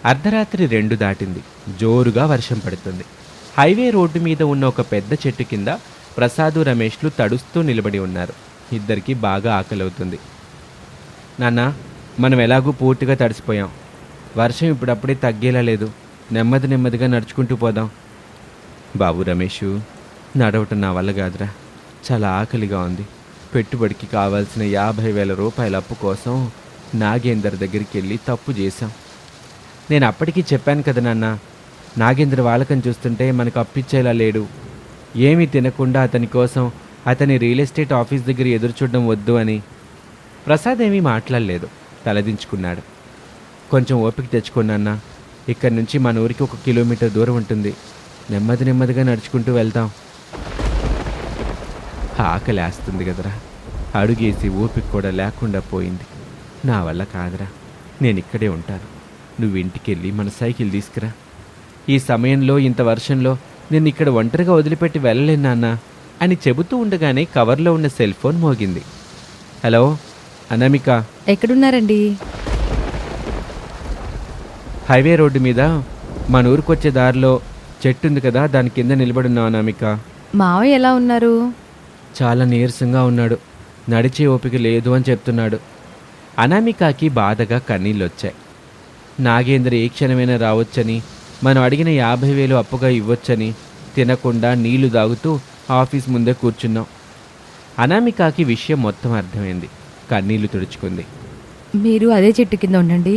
అర్ధరాత్రి 2 దాటింది. జోరుగా వర్షం పడుతుంది. హైవే రోడ్డు మీద ఉన్న ఒక పెద్ద చెట్టు కింద ప్రసాదు, రమేష్లు తడుస్తూ నిలబడి ఉన్నారు. ఇద్దరికీ బాగా ఆకలవుతుంది. నాన్న, మనం ఎలాగూ పూర్తిగా తడిసిపోయాం. వర్షం ఇప్పుడప్పుడే తగ్గేలా లేదు. నెమ్మదిగా నడుచుకుంటూ పోదాం. బాబు రమేషు, నడవటం నా వల్ల కాదురా. చాలా ఆకలిగా ఉంది. పెట్టుబడికి కావాల్సిన 50,000 రూపాయల అప్పు కోసం నాగేందర్ దగ్గరికి వెళ్ళి తప్పు చేశాం. నేను అప్పటికీ చెప్పాను కదా నాన్న, నాగేంద్ర వాలకం చూస్తుంటే మనకు అప్పిచ్చేలా లేడు. ఏమీ తినకుండా అతని కోసం అతని రియల్ ఎస్టేట్ ఆఫీస్ దగ్గర ఎదురు చూడడం వద్దు అని. ప్రసాద్ ఏమీ మాట్లాడలేదు, తలదించుకున్నాడు. కొంచెం ఓపిక తెచ్చుకున్నా. ఇక్కడి నుంచి మన ఊరికి 1 కిలోమీటర్ దూరం ఉంటుంది. నెమ్మదిగా నడుచుకుంటూ వెళ్తాం. ఆకలేస్తుంది కదరా. అడుగేసి ఓపిక కూడా లేకుండా పోయింది. నా వల్ల కాదురా. నేను ఇక్కడే ఉంటాను. నువ్వు ఇంటికెళ్ళి మన సైకిల్ తీసుకురా. ఈ సమయంలో ఇంత వర్షంలో నేను ఇక్కడ ఒంటరిగా వదిలిపెట్టి వెళ్ళలేను నాన్న అని చెబుతూ ఉండగానే కవర్లో ఉన్న సెల్ ఫోన్ మోగింది. హలో అనామిక, ఎక్కడున్నారండి? హైవే రోడ్డు మీద మన ఊరికొచ్చే దారిలో చెట్టు ఉంది కదా, దాని కింద నిలబడున్నావు అనామిక. మావయ్య ఎలా ఉన్నారు? చాలా నీరసంగా ఉన్నాడు. నడిచే ఓపిక లేదు అని చెప్తున్నాడు. అనామికకి బాధగా కన్నీళ్ళొచ్చాయి. నాగేంద్ర ఏ క్షణమైనా రావచ్చని, మనం అడిగిన 50,000 అప్పుగా ఇవ్వొచ్చని తినకుండా నీళ్లు తాగుతూ ఆఫీస్ ముందే కూర్చున్నాం. అనామికకి విషయం మొత్తం అర్థమైంది. కన్నీళ్లు తుడుచుకుంది. మీరు అదే చెట్టు కింద ఉండండి,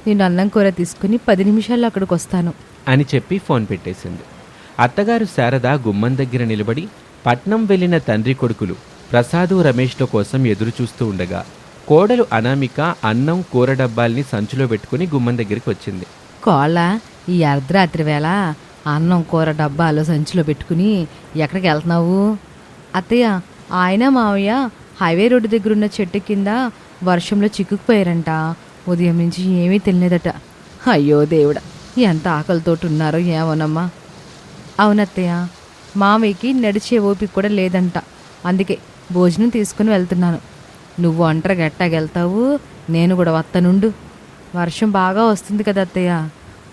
నేను అన్నం కూర తీసుకుని 10 నిమిషాల్లో అక్కడికి వస్తాను అని చెప్పి ఫోన్ పెట్టేసింది. అత్తగారు శారద గుమ్మం దగ్గర నిలబడి పట్నం వెళ్ళిన తండ్రి కొడుకులు ప్రసాదు, రమేష్ల కోసం ఎదురు చూస్తూ ఉండగా కోడలు అనామిక అన్నం కూర డబ్బాల్ని సంచిలో పెట్టుకుని గుమ్మం దగ్గరికి వచ్చింది. కోళ్ళ, ఈ అర్ధరాత్రి వేళ అన్నం కూర డబ్బాలో సంచిలో పెట్టుకుని ఎక్కడికి వెళ్తున్నావు? అత్తయ్య, ఆయన మావయ్య హైవే రోడ్డు దగ్గర ఉన్న చెట్టు కింద వర్షంలో చిక్కుకుపోయారంట. ఉదయం నుంచి ఏమీ తినలేదట. అయ్యో దేవుడా, ఎంత ఆకలితోటి ఉన్నారో ఏమోనమ్మా. అవునత్తయ్య, మావయ్యకి నడిచే ఓపిక కూడా లేదంట. అందుకే భోజనం తీసుకుని వెళ్తున్నాను. నువ్వు ఒంటరిగా ఎట్టాగెళ్తావు? నేను కూడా వత్తనుండు. వర్షం బాగా వస్తుంది కదా అత్తయ్య,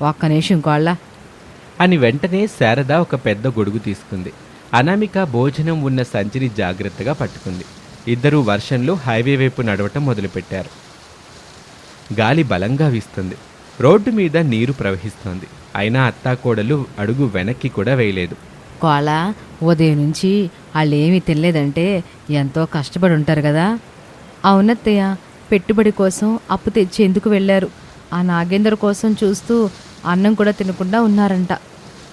ఒక్క నిమిషం కోళ్ళ అని వెంటనే శారద ఒక పెద్ద గొడుగు తీసుకుంది. అనామిక భోజనం ఉన్న సంచిని జాగ్రత్తగా పట్టుకుంది. ఇద్దరూ వర్షంలో హైవే వైపు నడవటం మొదలుపెట్టారు. గాలి బలంగా వీస్తుంది. రోడ్డు మీద నీరు ప్రవహిస్తోంది. అయినా అత్తాకోడలు అడుగు వెనక్కి కూడా వేయలేదు. కోళ్ళ, ఉదయం నుంచి వాళ్ళేమీ తినలేదంటే ఎంతో కష్టపడి ఉంటారు కదా. అవునత్తయ్య, పెట్టుబడి కోసం అప్పు తెచ్చేందుకు వెళ్ళారు. ఆ నాగేందర్ కోసం చూస్తూ అన్నం కూడా తినకుండా ఉన్నారంట.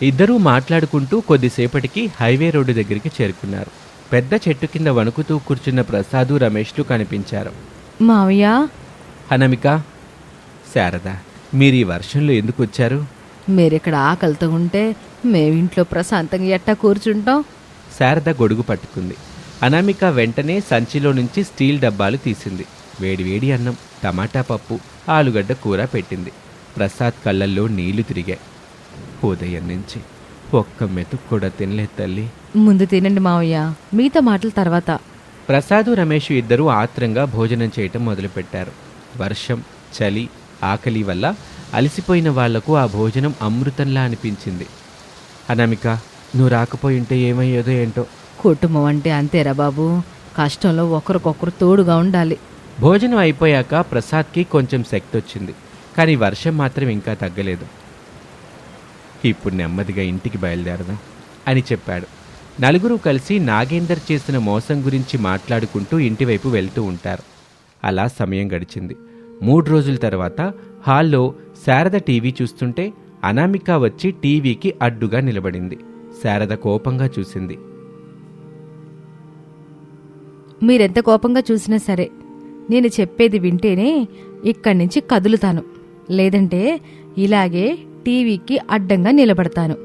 ఇద్దరూ మాట్లాడుకుంటూ కొద్దిసేపటికి హైవే రోడ్డు దగ్గరికి చేరుకున్నారు. పెద్ద చెట్టు కింద వణుకుతూ కూర్చున్న ప్రసాదు, రమేష్లు కనిపించారు. మావయ్య, అనామిక, శారద, మీరు ఈ వర్షంలో ఎందుకు వచ్చారు? మీరిక్కడ ఆకలితో ఉంటే మేమింట్లో ప్రశాంతంగా ఎట్టా కూర్చుంటాం? శారద గొడుగు పట్టుకుంది. అనామిక వెంటనే సంచిలో నుంచి స్టీల్ డబ్బాలు తీసింది. వేడివేడి అన్నం, టమాటా పప్పు, ఆలుగడ్డ కూర పెట్టింది. ప్రసాద్ కళ్ళల్లో నీళ్లు తిరిగాయి. ఉదయం నుంచి ఒక్క మెతుకు కూడా తినలేదు తల్లి. ముందు తినండి మావయ్య, మిగతా మాటల తర్వాత. ప్రసాదు, రమేష్ ఇద్దరూ ఆత్రంగా భోజనం చేయటం మొదలుపెట్టారు. వర్షం, చలి, ఆకలి వల్ల అలసిపోయిన వాళ్లకు ఆ భోజనం అమృతంలా అనిపించింది. అనామిక, నువ్వు రాకపోయి ఉంటే ఏమయ్యేదో ఏంటో. కుటుంబం అంటే అంతేరా బాబు, కష్టంలో ఒకరికొకరు తోడుగా ఉండాలి. భోజనం అయిపోయాక ప్రసాద్కి కొంచెం శక్తి వచ్చింది. కానీ వర్షం మాత్రం ఇంకా తగ్గలేదు. ఇప్పుడు నెమ్మదిగా ఇంటికి బయలుదేరదాం అని చెప్పాడు. నలుగురు కలిసి నాగేందర్ చేసిన మోసం గురించి మాట్లాడుకుంటూ ఇంటివైపు వెళ్తూ ఉంటారు. అలా సమయం గడిచింది. 3 రోజుల తర్వాత హాల్లో శారద టీవీ చూస్తుంటే అనామిక వచ్చి టీవీకి అడ్డుగా నిలబడింది. శారద కోపంగా చూసింది. మీరెంత కోపంగా చూసినా సరే, నేను చెప్పేది వింటేనే ఇక్కడి నుంచి కదులుతాను. లేదంటే ఇలాగే టీవీకి అడ్డంగా నిలబడతాను.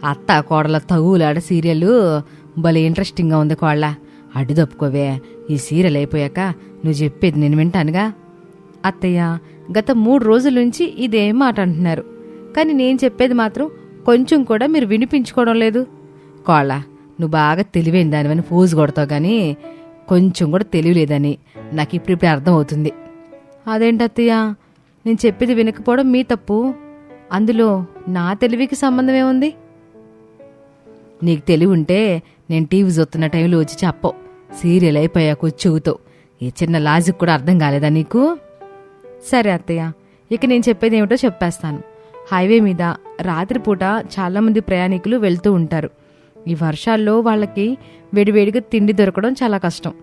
అత్తా కోడల తగులాడ సీరియల్ భలే ఇంట్రెస్టింగ్గా ఉంది కోళ్ళ. అడ్డు తప్పుకోవే, ఈ సీరియల్ అయిపోయాక నువ్వు చెప్పేది నేను వింటానుగా. అత్తయ్య, గత 3 రోజుల నుంచి ఇదే మాట అంటున్నారు, కానీ నేను చెప్పేది మాత్రం కొంచెం కూడా మీరు వినిపించుకోవడం లేదు. కోళ్ళ, నువ్వు బాగా తెలివైన దానివని ఫోజు కొడతావు, కానీ కొంచెం కూడా తెలియలేదని నాకు ఇప్పుడిప్పుడే అర్థమవుతుంది. అదేంటత్తయ్య, నేను చెప్పేది వినకపోవడం మీ తప్పు. అందులో నా తెలివికి సంబంధం ఏముంది? నీకు తెలివి ఉంటే నేను టీవీ చూస్తున్న టైంలో వచ్చి చెప్పవు, సీరియల్ అయిపోయాకు చెవుతో. ఈ చిన్న లాజిక్ కూడా అర్థం కాలేదా నీకు? సరే అత్తయ్య, ఇక నేను చెప్పేది ఏమిటో చెప్పేస్తాను. హైవే మీద రాత్రిపూట చాలామంది ప్రయాణికులు వెళ్తూ ఉంటారు. ఈ వర్షాల్లో వాళ్ళకి వేడివేడిగా తిండి దొరకడం చాలా కష్టం.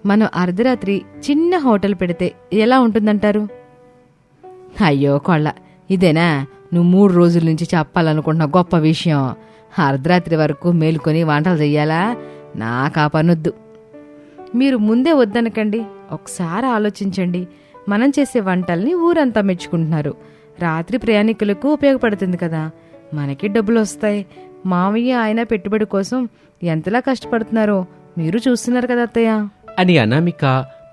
మనం అర్ధరాత్రి చిన్న హోటల్ పెడితే ఎలా ఉంటుందంటారు? అయ్యో కొళ్ళ, ఇదేనా నువ్వు 3 రోజుల నుంచి చెప్పాలనుకుంటున్న గొప్ప విషయం? అర్ధరాత్రి వరకు మేలుకొని వంటలు చెయ్యాలా? నాకు ఆ పనొద్దు. మీరు ముందే వద్దనకండి, ఒకసారి ఆలోచించండి. మనం చేసే వంటల్ని ఊరంతా మెచ్చుకుంటున్నారు. రాత్రి ప్రయాణికులకు ఉపయోగపడుతుంది కదా, మనకి డబ్బులు వస్తాయి. మామయ్య ఆయన పెట్టుబడి కోసం ఎంతలా కష్టపడుతున్నారో మీరు చూస్తున్నారు కదా అత్తయ్య అని అనామిక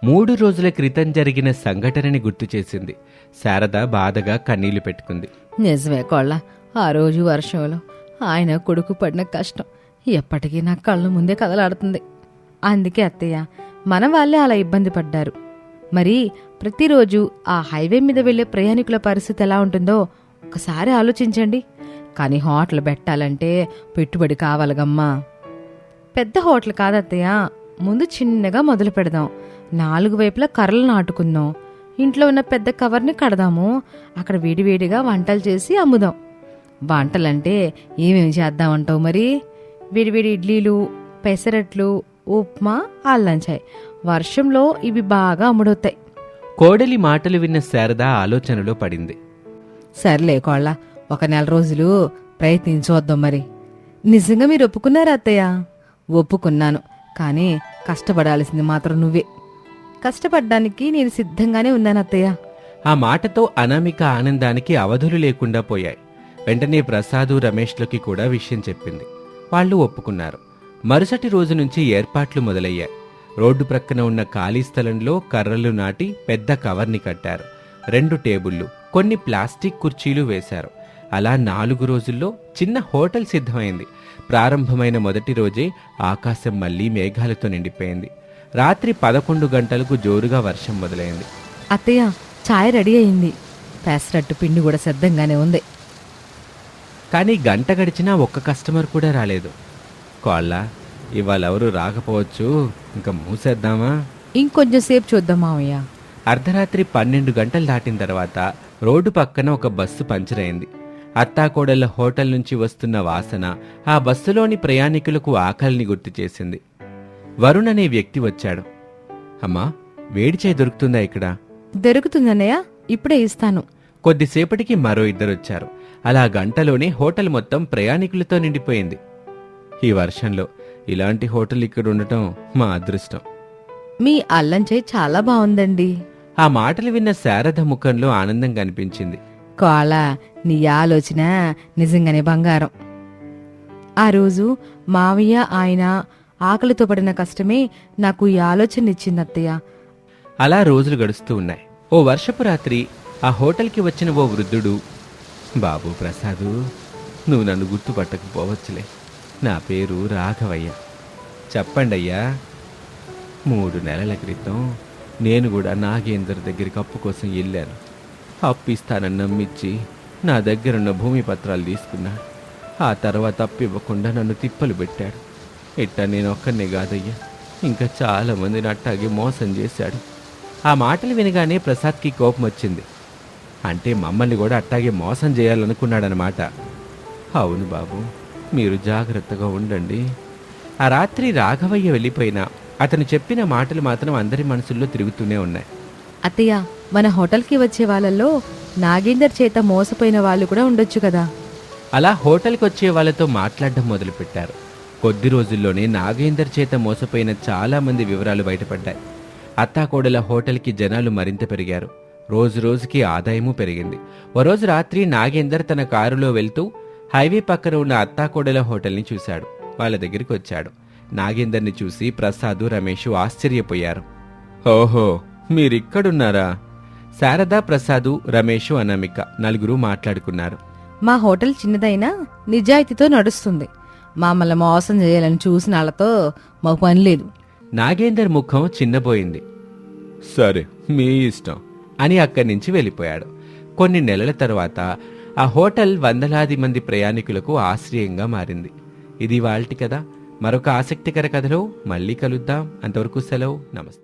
3 రోజుల క్రితం జరిగిన సంఘటనని గుర్తు చేసింది. శారద బాధగా కన్నీళ్లు పెట్టుకుంది. నిజమే కోళ్ళ, ఆ రోజు వర్షంలో ఆయన కొడుకు పడిన కష్టం ఎప్పటికీ నా కళ్ళ ముందే కదలాడుతుంది. అందుకే అత్తయ్య, మన వాళ్ళే అలా ఇబ్బంది పడ్డారు. మరి ప్రతిరోజు ఆ హైవే మీద వెళ్లే ప్రయాణికుల పరిస్థితి ఎలా ఉంటుందో ఒకసారి ఆలోచించండి. కానీ హోటల్ పెట్టాలంటే పెట్టుబడి కావాలగమ్మా. పెద్ద హోటల్ కాదత్తయ్య, ముందు చిన్నగా మొదలు పెడదాం. 4 వైపులా కర్రలు నాటుకుందాం. ఇంట్లో ఉన్న పెద్ద కవర్ని కడదాము. అక్కడ వేడివేడిగా వంటలు చేసి అమ్ముదాం. వంటలంటే ఏమేమి చేద్దామంటావు మరి? వేడివేడి ఇడ్లీలు, పెసరట్లు, ఉప్మా, అల్లం చాయ్. వర్షంలో ఇవి బాగా అమ్ముడవుతాయి. కోడలి మాటలు విన్న శారద ఆలోచనలో పడింది. సర్లే కోళ్ళ, ఒక 4 రోజులు ప్రయత్నించొద్దాం మరి. నిజంగా మీరు ఒప్పుకున్నారా అత్తయ్య? ఒప్పుకున్నాను, కానీ కష్టపడాల్సింది మాత్రం నువ్వే. కష్టపడ్డానికి నేను సిద్ధంగానే ఉన్నాను అత్తయ్య. ఆ మాటతో అనామిక ఆనందానికి అవధులు లేకుండా పోయాయి. వెంటనే ప్రసాదు, రమేష్లకి కూడా విషయం చెప్పింది. వాళ్ళు ఒప్పుకున్నారు. మరుసటి రోజు నుంచి ఏర్పాట్లు మొదలయ్యాయి. రోడ్డు ప్రక్కన ఉన్న ఖాళీ స్థలంలో కర్రలు నాటి పెద్ద కవర్ని కట్టారు. 2 టేబుళ్లు, కొన్ని ప్లాస్టిక్ కుర్చీలు వేశారు. అలా 4 రోజుల్లో చిన్న హోటల్ సిద్ధమైంది. ప్రారంభమైన మొదటి రోజే ఆకాశం మళ్లీ మేఘాలతో నిండిపోయింది. రాత్రి 11 గంటలకు జోరుగా వర్షం మొదలైంది. అత్తయ్య, చాయ్ రెడీ అయింది. పెసరట్టు పిండి కూడా సిద్ధంగానే ఉంది. కానీ గంట గడిచినా ఒక్క కస్టమర్ కూడా రాలేదు. కోళ్ళ, ఇవాళ ఎవరు రాకపోవచ్చు, ఇంకా మూసేద్దామా? ఇంకొంచెం సేపు చూద్దాం మామయ్య. అర్ధరాత్రి 12 గంటలు దాటిన తర్వాత రోడ్డు పక్కన ఒక బస్సు పంచర్ అయింది. అత్తాకోడళ్ల హోటల్ నుంచి వస్తున్న వాసన ఆ బస్సులోని ప్రయాణికులకు ఆకలిని గుర్తు చేసింది. వరుణ్ అనే వ్యక్తి వచ్చాడు. అమ్మా, వేడి చేయి దొరుకుతుందా ఇక్కడ? దొరుకుతుందన్నయ్య, ఇప్పుడే ఇస్తాను. కొద్దిసేపటికి మరో 2 వచ్చారు. అలా గంటలోనే హోటల్ మొత్తం ప్రయాణికులతో నిండిపోయింది. ఈ వర్షంలో ఇలాంటి హోటల్ ఇక్కడ ఉండటం మా అదృష్టం. మీ అల్లం చాయ్ చాలా బాగుందండి. ఆ మాటలు విన్న శారద ముఖంలో ఆనందం కనిపించింది. కోళ్ళ, నీ ఆలోచన నిజంగానే బంగారం. ఆ రోజు మావయ్య ఆయన ఆకలితో పడిన కష్టమే నాకు ఈ ఆలోచన ఇచ్చింది అత్తయ్య. అలా రోజులు గడుస్తూ ఉన్నాయి. ఓ వర్షపు రాత్రి ఆ హోటల్కి వచ్చిన ఓ వృద్ధుడు, బాబు ప్రసాదు, నువ్వు నన్ను గుర్తుపట్టకపోవచ్చులే, నా పేరు రాఘవయ్య. చెప్పండయ్యా. 3 నెలల క్రితం నేను కూడా నాగేందర్ దగ్గరికి అప్పు కోసం వెళ్ళాను. అప్పు ఇస్తానని నమ్మించి నా దగ్గరున్న భూమి పత్రాలు తీసుకున్నాడు. ఆ తర్వాత అప్పు ఇవ్వకుండా నన్ను తిప్పలు పెట్టాడు. ఇట్టా నేను ఒక్కనే కాదయ్యా, ఇంకా చాలామందిని అట్టాగే మోసం చేశాడు. ఆ మాటలు వినగానే ప్రసాద్కి కోపం వచ్చింది. అంటే మమ్మల్ని కూడా అట్టాగే మోసం చేయాలనుకున్నాడనమాట. అవును బాబు, మీరు జాగ్రత్తగా ఉండండి. ఆ రాత్రి రాఘవయ్య వెళ్ళిపోయినా అతను చెప్పిన మాటలు మాత్రం అందరి మనసుల్లో తిరుగుతూనే ఉన్నాయి. అత్తయ్య, మన హోటల్కి వచ్చే వాళ్ళల్లో నాగేందర్ చేత మోసపోయిన వాళ్ళు కూడా ఉండొచ్చు కదా. అలా హోటల్కి వచ్చే వాళ్ళతో మాట్లాడడం మొదలుపెట్టారు. కొద్ది రోజుల్లోనే నాగేందర్ చేత మోసపోయిన చాలా మంది వివరాలు బయటపడ్డాయి. అత్తాకోడల హోటల్కి జనాలు మరింత పెరిగారు. రోజు రోజుకి ఆదాయము పెరిగింది. ఓ రోజు రాత్రి నాగేందర్ తన కారులో వెళ్తూ హైవే పక్కన ఉన్న అత్తాకోడల హోటల్ని చూశాడు. వాళ్ళ దగ్గరికి వచ్చాడు. నాగేందర్ని చూసి ప్రసాదు, రమేష్ ఆశ్చర్యపోయారు. ఓహో, మీరిక్కడున్నారా? శారద, ప్రసాదు, రమేష్, అనామిక 4 మాట్లాడుకున్నారు. మా హోటల్ చిన్నదైనా నిజాయితీతో నడుస్తుంది. మమ్మల్ని మోసం చేయాలని చూసిన వాళ్ళతో మాకు పని లేదు. నాగేందర్ ముఖం చిన్నపోయింది. సరే, మీ ఇష్టం అని అక్కడి నుంచి వెళ్ళిపోయాడు. కొన్ని నెలల తర్వాత ఆ హోటల్ వందలాది మంది ప్రయాణికులకు ఆశ్రయంగా మారింది. ఇది వాళ్ళటి కథ. మరొక ఆసక్తికర కథలో మళ్ళీ కలుద్దాం. అంతవరకు సెలవు. నమస్తే.